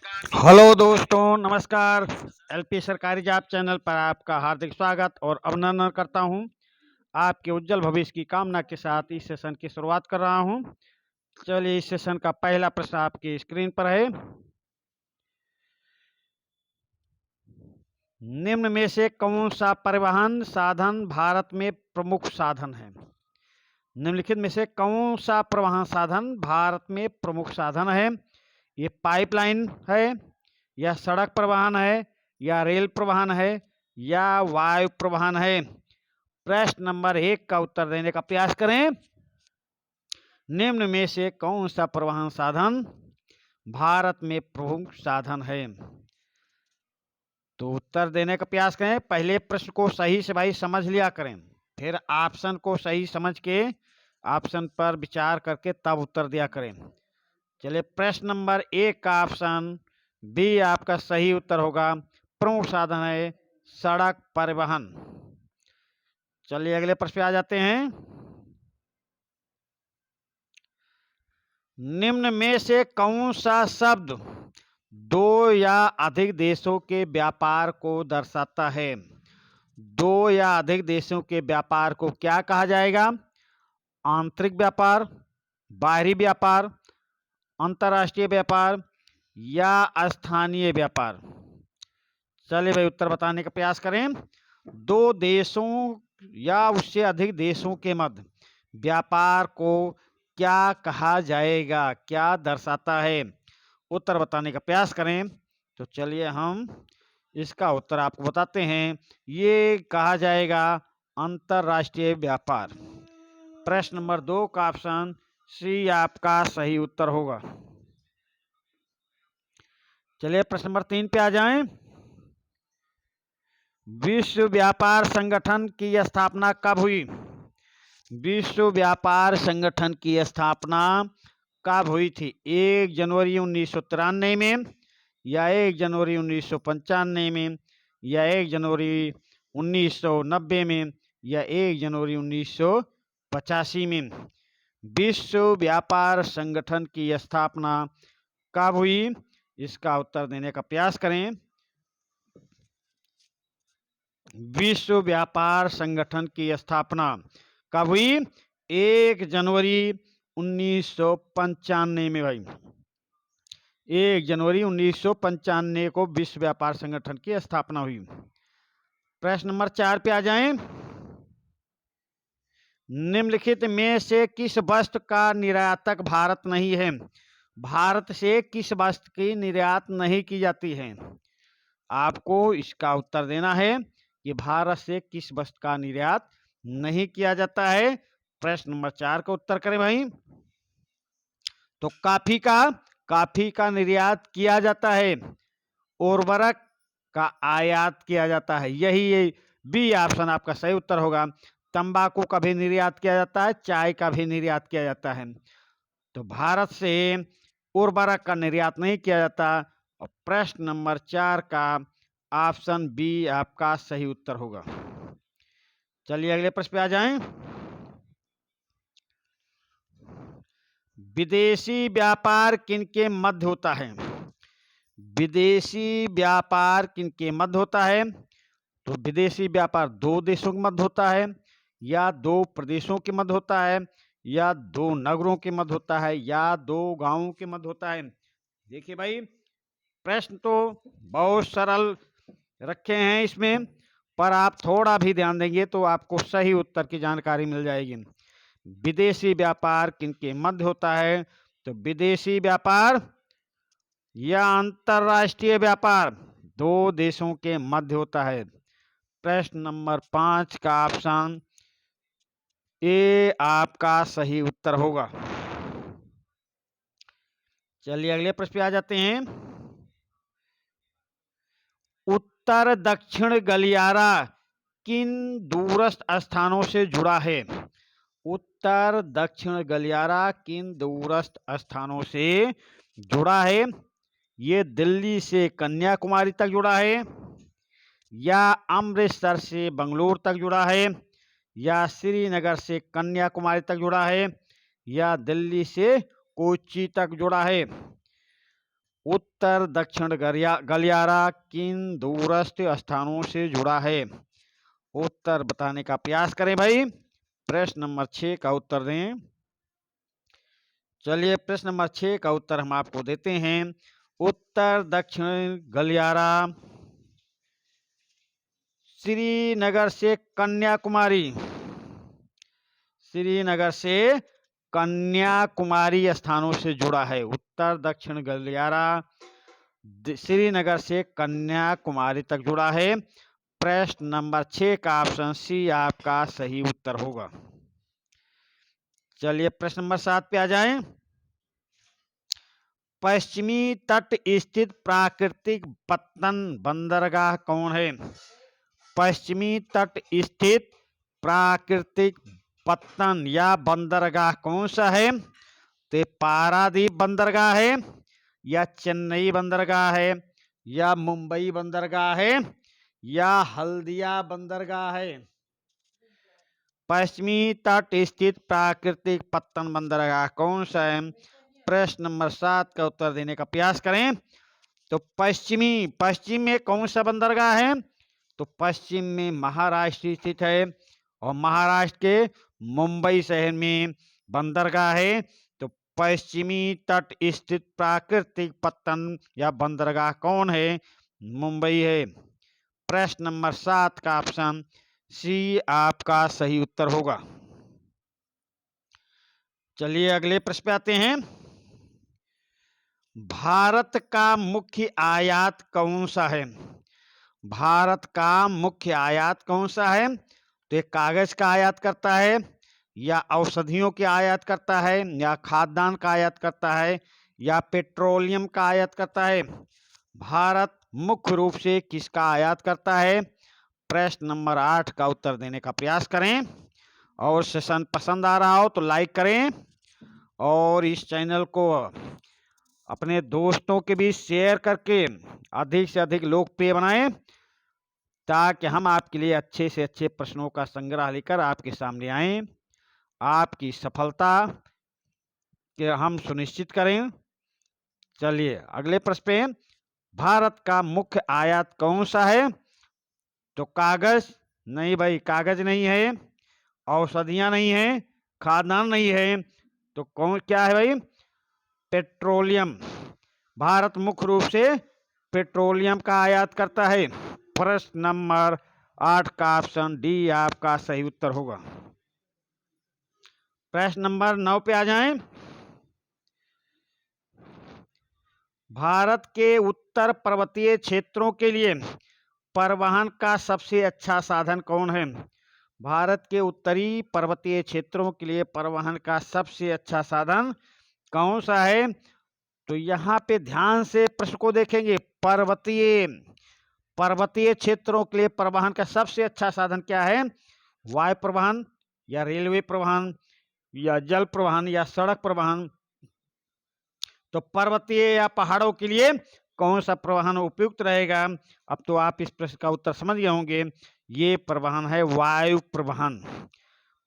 Hello दोस्तों, नमस्कार। LP सरकारी जॉब चैनल पर आपका हार्दिक स्वागत और अभिनंदन करता हूं। आपके उज्जवल भविष्य की कामना के साथ इस सेशन की शुरुआत कर रहा हूं। चलिए, इस सेशन का पहला प्रश्न आपकी स्क्रीन पर है। निम्न में से कौन सा परिवहन साधन भारत में प्रमुख साधन है? निम्नलिखित में से कौन सा परिवहन साधन भारत में प्रमुख साधन है? ये पाइपलाइन है, या सड़क परिवहन है, या रेल परिवहन है, या वायु परिवहन है? प्रश्न नंबर 1 का उत्तर देने का प्रयास करें। निम्न में से कौन सा परिवहन साधन भारत में प्रमुख साधन है? तो उत्तर देने का प्रयास करें। पहले प्रश्न को सही से भाई समझ लिया करें, फिर ऑप्शन को सही समझ के ऑप्शन पर विचार करके तब उत्तर दिया करें। चलिए, प्रश्न नंबर 1 का ऑप्शन बी आपका सही उत्तर होगा। प्रमुख साधन है सड़क परिवहन। चलिए, अगले प्रश्न पे आ जाते हैं। निम्न में से कौन सा शब्द दो या अधिक देशों के व्यापार को दर्शाता है? दो या अधिक देशों के व्यापार को क्या कहा जाएगा? आंतरिक व्यापार, बाहरी व्यापार, अंतर्राष्ट्रीय व्यापार, या स्थानीय व्यापार? चलिए भाई, उत्तर बताने का प्रयास करें। दो देशों या उससे अधिक देशों के मध्य व्यापार को क्या कहा जाएगा, क्या दर्शाता है? उत्तर बताने का प्रयास करें। तो चलिए, हम इसका उत्तर आपको बताते हैं। ये कहा जाएगा अंतर्राष्ट्रीय व्यापार। प्रश्न नंबर 2 का ऑप्शन सी आपका सही उत्तर होगा। चलिए, प्रश्न नंबर 3 पे आ जाएं। विश्व व्यापार संगठन की स्थापना कब हुई? विश्व व्यापार संगठन की स्थापना कब हुई थी? 1 जनवरी 1993 में, या 1 जनवरी 1995 में, या 1 जनवरी 1990 में, या 1 जनवरी 1985 में? विश्व व्यापार संगठन की स्थापना कब हुई? इसका उत्तर देने का प्रयास करें। विश्व व्यापार संगठन की स्थापना कब हुई? 1 जनवरी 1995 में भाई। 1 जनवरी 1995 को विश्व व्यापार संगठन की स्थापना हुई। प्रश्न नंबर 4 पे आ जाएं। निम्नलिखित में से किस वस्तु का निर्यातक भारत नहीं है? भारत से किस वस्तु की निर्यात नहीं की जाती है? आपको इसका उत्तर देना है कि भारत से किस वस्तु का निर्यात नहीं किया जाता है। प्रश्न नंबर 4 का उत्तर करें भाई। तो काफी का निर्यात किया जाता है, उर्वरक का आयात किया जाता है। यही बी ऑप्शन आपका सही उत्तर होगा। तंबाकू का भी निर्यात किया जाता है, चाय का भी निर्यात किया जाता है। तो भारत से उर्वरक का निर्यात नहीं किया जाता। और प्रश्न नंबर 4 का ऑप्शन बी आपका सही उत्तर होगा। चलिए, अगले प्रश्न पे आ जाएं। विदेशी व्यापार किनके मध्य होता है? विदेशी व्यापार किनके मध्य होता है? तो विदेशी व्यापार दो देशों के मध्य होता है, या दो प्रदेशों के मध्य होता है, या दो नगरों के मध्य होता है, या दो गांवों के मध्य होता है? देखिए भाई, प्रश्न तो बहुत सरल रखे हैं इसमें, पर आप थोड़ा भी ध्यान देंगे तो आपको सही उत्तर की जानकारी मिल जाएगी। विदेशी व्यापार किनके मध्य होता है? तो विदेशी व्यापार या अंतर्राष्ट्रीय व्यापार दो देशों के मध्य होता है। प्रश्न नंबर 5 का ऑप्शन ए आपका सही उत्तर होगा। चलिए, अगले प्रश्न पे आ जाते हैं। उत्तर दक्षिण गलियारा किन दूरस्थ स्थानों से जुड़ा है? उत्तर दक्षिण गलियारा किन दूरस्थ स्थानों से जुड़ा है? ये दिल्ली से कन्याकुमारी तक जुड़ा है, या अमृतसर से बंगलोर तक जुड़ा है, या श्रीनगर से कन्याकुमारी तक जुड़ा है, या दिल्ली से कोच्चि तक जुड़ा है? उत्तर दक्षिण गलियारा किन दूरस्थ स्थानों से जुड़ा है? उत्तर बताने का प्रयास करें भाई। प्रश्न नंबर 6 का उत्तर दें। चलिए प्रश्न नंबर 6 का उत्तर हम आपको देते हैं। उत्तर दक्षिण गलियारा श्रीनगर से कन्याकुमारी, श्रीनगर से कन्याकुमारी स्थानों से जुड़ा है। उत्तर दक्षिण गलियारा श्रीनगर से कन्याकुमारी तक जुड़ा है। प्रश्न नंबर 6 का ऑप्शन सी आपका सही उत्तर होगा। चलिए प्रश्न नंबर 7 पे आ जाएं। पश्चिमी तट स्थित प्राकृतिक पत्तन बंदरगाह कौन है? पश्चिमी तट स्थित प्राकृतिक पत्तन या बंदरगाह कौन सा है? तो पारादीप बंदरगाह है, या चेन्नई बंदरगाह है, या मुंबई बंदरगाह है, या हल्दिया बंदरगाह है? पश्चिमी तट स्थित प्राकृतिक पत्तन बंदरगाह कौन सा है? प्रश्न नंबर 7 का उत्तर देने का प्रयास करें। तो पश्चिम में कौन सा बंदरगाह है? तो पश्चिम में महाराष्ट्र स्थित है, और महाराष्ट्र के मुंबई शहर में बंदरगाह है। तो पश्चिमी तट स्थित प्राकृतिक पत्तन या बंदरगाह कौन है? मुंबई है। प्रश्न नंबर 7 का ऑप्शन सी आपका सही उत्तर होगा। चलिए अगले प्रश्न पे आते हैं। भारत का मुख्य आयात कौन सा है? भारत का मुख्य आयात कौन सा है? तो एक कागज का आयात करता है, या औषधियों के आयात करता है, या खाद्यान्न का आयात करता है, या पेट्रोलियम का आयात करता है? भारत मुख्य रूप से किसका आयात करता है? प्रश्न नंबर 8 का उत्तर देने का प्रयास करें। और सेशन पसंद आ रहा हो तो लाइक करें, और इस चैनल को अपने दोस्तों के बीच शेयर करके अधिक से अधिक लोकप्रिय बनाएं, ताकि हम आपके लिए अच्छे से अच्छे प्रश्नों का संग्रह लेकर आपके सामने आएं। आपकी सफलता के हम सुनिश्चित करें। चलिए अगले प्रश्न पे। भारत का मुख्य आयात कौन सा है? तो कागज नहीं भाई, कागज नहीं है, औषधियां नहीं है, खाद्यान्न नहीं है, तो कौन क्या है भाई? पेट्रोलियम। भारत मुख्य रूप से पेट्रोलियम का आयात करता है। प्रश्न नंबर 8 का ऑप्शन डी आपका सही उत्तर होगा। प्रश्न नंबर 9 पे आ जाएं। भारत के उत्तर पर्वतीय क्षेत्रों के लिए परिवहन का सबसे अच्छा साधन कौन है? भारत के उत्तरी पर्वतीय क्षेत्रों के लिए परिवहन का सबसे अच्छा साधन कौन सा है? तो यहाँ पे ध्यान से प्रश्न को देखेंगे। पर्वतीय क्षेत्रों के लिए परिवहन का सबसे अच्छा साधन क्या है? वायु परिवहन, या रेलवे परिवहन, या जल परिवहन, या सड़क परिवहन? तो पर्वतीय या पहाड़ों के लिए कौन सा परिवहन उपयुक्त रहेगा? अब तो आप इस प्रश्न का उत्तर समझ गए होंगे। ये परिवहन है वायु परिवहन।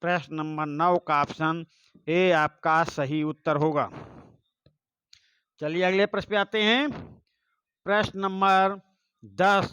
प्रश्न नंबर 9 का ऑप्शन ए आपका सही उत्तर होगा। चलिए अगले प्रश्न पे आते हैं। प्रश्न नंबर 10।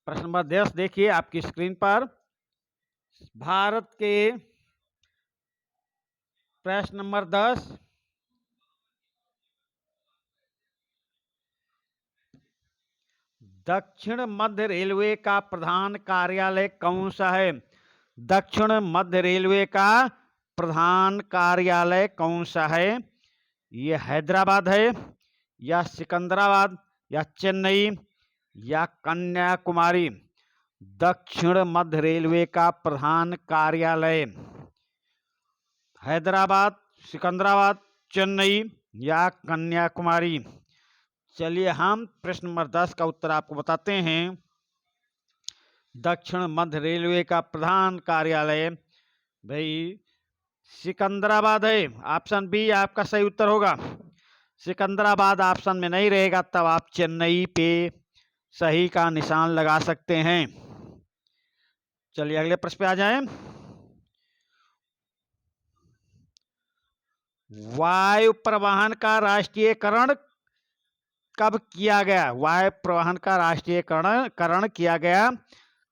प्रश्न नंबर 10 देखिए आपकी स्क्रीन पर। भारत के प्रश्न नंबर 10। दक्षिण मध्य रेलवे का प्रधान कार्यालय कौन सा है? दक्षिण मध्य रेलवे का प्रधान कार्यालय कौन सा है? ये हैदराबाद है, या सिकंदराबाद, या चेन्नई, या कन्याकुमारी? दक्षिण मध्य रेलवे का प्रधान कार्यालय हैदराबाद, सिकंदराबाद, चेन्नई, या कन्याकुमारी? चलिए हम प्रश्न नंबर 10 का उत्तर आपको बताते हैं। दक्षिण मध्य रेलवे का प्रधान कार्यालय भाई सिकंदराबाद है। ऑप्शन बी आपका सही उत्तर होगा। सिकंदराबाद ऑप्शन में नहीं रहेगा, तब आप चेन्नई पे सही का निशान लगा सकते हैं। चलिए अगले प्रश्न पे आ जाएं। वायु परिवहन का राष्ट्रीयकरण कब किया गया? वायु परिवहन का राष्ट्रीयकरण किया गया,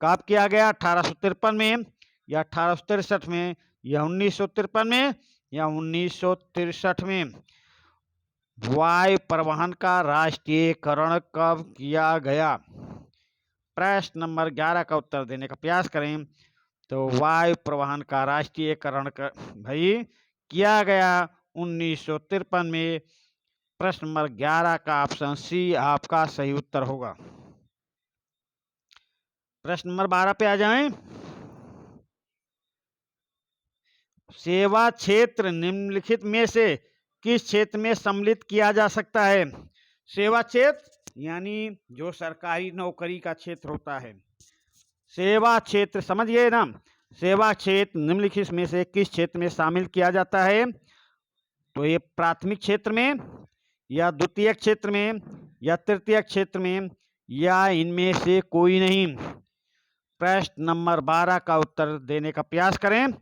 कब किया गया? 1853 में या 1863 में या 1953 में या 1963 में? वायु परिवहन का राष्ट्रीयकरण कब किया गया? प्रश्न नंबर 11 का उत्तर देने का प्रयास करें। तो वायु परिवहन का राष्ट्रीयकरण भाई किया गया 1953 में। प्रश्न नंबर 11 का ऑप्शन सी आपका सही उत्तर होगा। प्रश्न नंबर 12 पे आ जाएं। सेवा क्षेत्र निम्नलिखित में से किस क्षेत्र में सम्मिलित किया जा सकता है? सेवा क्षेत्र यानी जो सरकारी नौकरी का क्षेत्र होता है। सेवा क्षेत्र समझ गए ना? सेवा क्षेत्र निम्नलिखित में से किस क्षेत्र में शामिल किया जाता है? तो ये प्राथमिक क्षेत्र में या द्वितीय क्षेत्र में या तृतीय क्षेत्र में या इनमें से कोई नहीं? प्रश्न नंबर 12 का उत्तर देने का प्रयास करें।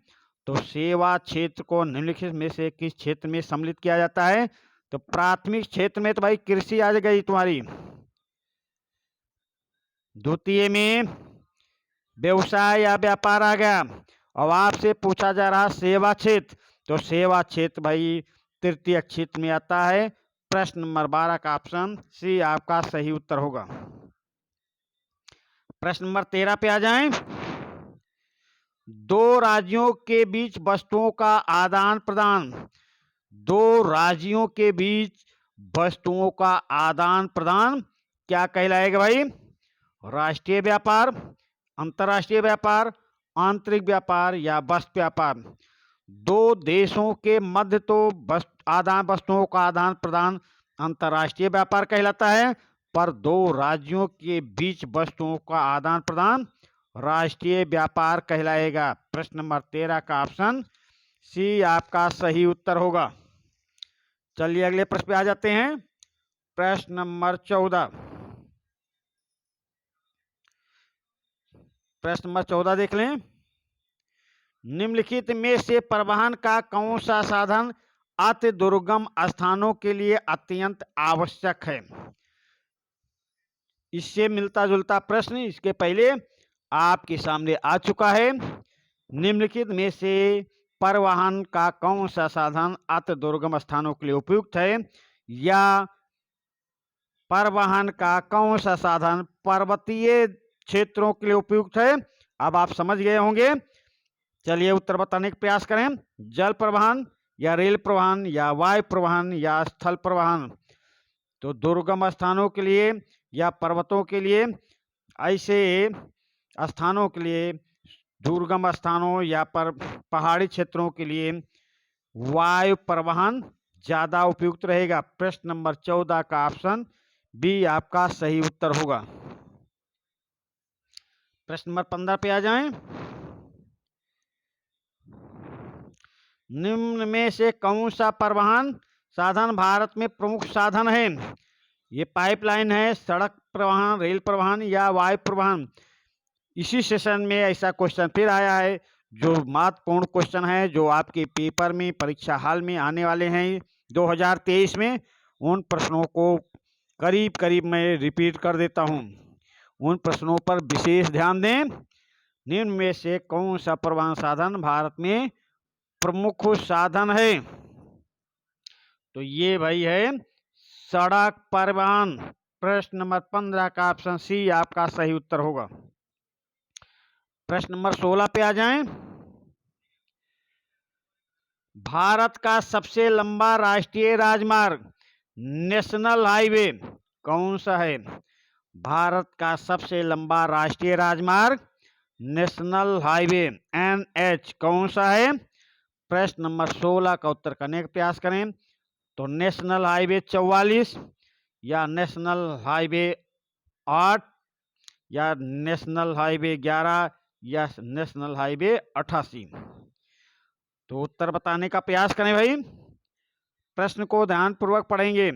तो सेवा क्षेत्र को निम्नलिखित में से किस क्षेत्र में सम्मिलित किया जाता है? तो प्राथमिक क्षेत्र में तो भाई कृषि आ गई तुम्हारी, द्वितीय में व्यवसाय या व्यापार आ गया। अब आपसे पूछा जा रहा सेवा क्षेत्र, तो सेवा क्षेत्र भाई तृतीय क्षेत्र में आता है। प्रश्न नंबर 12 का ऑप्शन सी आपका सही उत्तर होगा। प्रश्न नंबर 13 पे आ जाएं। दो राज्यों के बीच वस्तुओं का आदान प्रदान, दो राज्यों के बीच वस्तुओं का आदान प्रदान क्या कहलाएगा भाई? राष्ट्रीय व्यापार, अंतर्राष्ट्रीय व्यापार, आंतरिक व्यापार या वस्तु व्यापार? दो देशों के मध्य तो वस्तुओं का आदान प्रदान अंतर्राष्ट्रीय व्यापार कहलाता है, पर दो राज्यों के बीच वस्तुओं का आदान प्रदान राष्ट्रीय व्यापार कहलाएगा। प्रश्न नंबर 13 का ऑप्शन सी आपका सही उत्तर होगा। चलिए अगले प्रश्न पे आ जाते हैं। प्रश्न नंबर 14। प्रश्न नंबर 14 देख लें। निम्नलिखित में से परिवहन का कौन सा साधन अति दुर्गम स्थानों के लिए अत्यंत आवश्यक है? इससे मिलता जुलता प्रश्न इसके पहले आपके सामने आ चुका है। निम्नलिखित में से परिवहन का कौन सा साधन अति दुर्गम स्थानों के लिए उपयुक्त है, या परिवहन का कौन सा साधन पर्वतीय क्षेत्रों के लिए उपयुक्त है? अब आप समझ गए होंगे। चलिए उत्तर बताने का प्रयास करें। जल परिवहन या रेल परिवहन या वायु परिवहन या स्थल परिवहन? तो दुर्गम स्थानों के लिए या पर्वतों के लिए, ऐसे स्थानों के लिए, दुर्गम स्थानों या पहाड़ी क्षेत्रों के लिए वायु परिवहन ज्यादा उपयुक्त रहेगा। प्रश्न नंबर 14 का ऑप्शन बी आपका सही उत्तर होगा। प्रश्न नंबर 15 पे आ जाएं। निम्न में से कौन सा परिवहन साधन भारत में प्रमुख साधन है? ये पाइपलाइन है, सड़क परिवहन, रेल परिवहन या वायु परिवहन? इसी सेशन में ऐसा क्वेश्चन फिर आया है जो महत्वपूर्ण क्वेश्चन है, जो आपके पेपर में परीक्षा हाल में आने वाले हैं 2023 में। उन प्रश्नों को करीब करीब मैं रिपीट कर देता हूं, उन प्रश्नों पर विशेष ध्यान दें। निम्न में से कौन सा परिवहन साधन भारत में प्रमुख साधन है? तो ये भाई है सड़क परिवहन। प्रश्न नंबर 15 का ऑप्शन सी आपका सही उत्तर होगा। प्रश्न नंबर 16 पे आ जाएं। भारत का सबसे लंबा राष्ट्रीय राजमार्ग नेशनल हाईवे कौन सा है? भारत का सबसे लंबा राष्ट्रीय राजमार्ग नेशनल हाईवे NH कौन सा है? प्रश्न नंबर 16 का उत्तर करने का प्रयास करें। तो नेशनल हाईवे 44 या नेशनल हाईवे 8 या नेशनल हाईवे 11 या नेशनल हाईवे 88? तो उत्तर बताने का प्रयास करें भाई। प्रश्न को ध्यानपूर्वक पढ़ेंगे,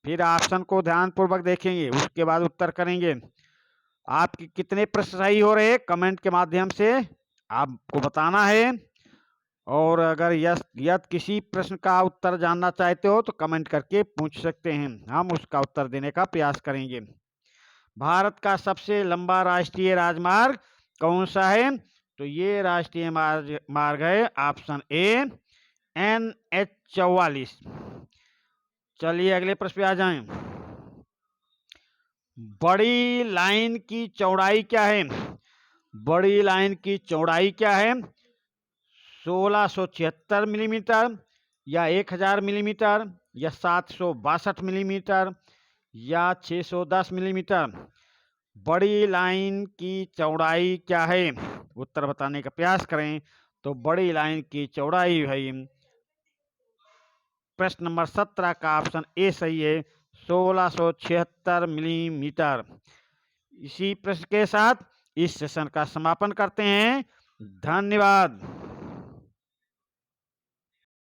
फिर ऑप्शन को ध्यानपूर्वक देखेंगे, उसके बाद उत्तर करेंगे। आपके कितने प्रश्न सही हो रहे हैं कमेंट के माध्यम से आपको बताना है, और अगर यदि किसी प्रश्न का उत्तर जानना चाहते हो तो कमेंट करके पूछ सकते हैं, हम उसका उत्तर देने का प्रयास करेंगे। भारत का सबसे लंबा राष्ट्रीय राजमार्ग कौन सा है? तो ये राष्ट्रीय मार्ग है ऑप्शन ए NH 44। चलिए अगले प्रश्न पे आ जाएं। बड़ी लाइन की चौड़ाई क्या है? बड़ी लाइन की चौड़ाई क्या है? 1676 मिलीमीटर या 1000 मिलीमीटर या 762 मिलीमीटर या 610 मिलीमीटर? बड़ी लाइन की चौड़ाई क्या है? उत्तर बताने का प्रयास करें। तो बड़ी लाइन की चौड़ाई भाई प्रश्न नंबर 17 का ऑप्शन ए सही है, 1676 मिलीमीटर। इसी प्रश्न के साथ इस सेशन का समापन करते हैं। धन्यवाद।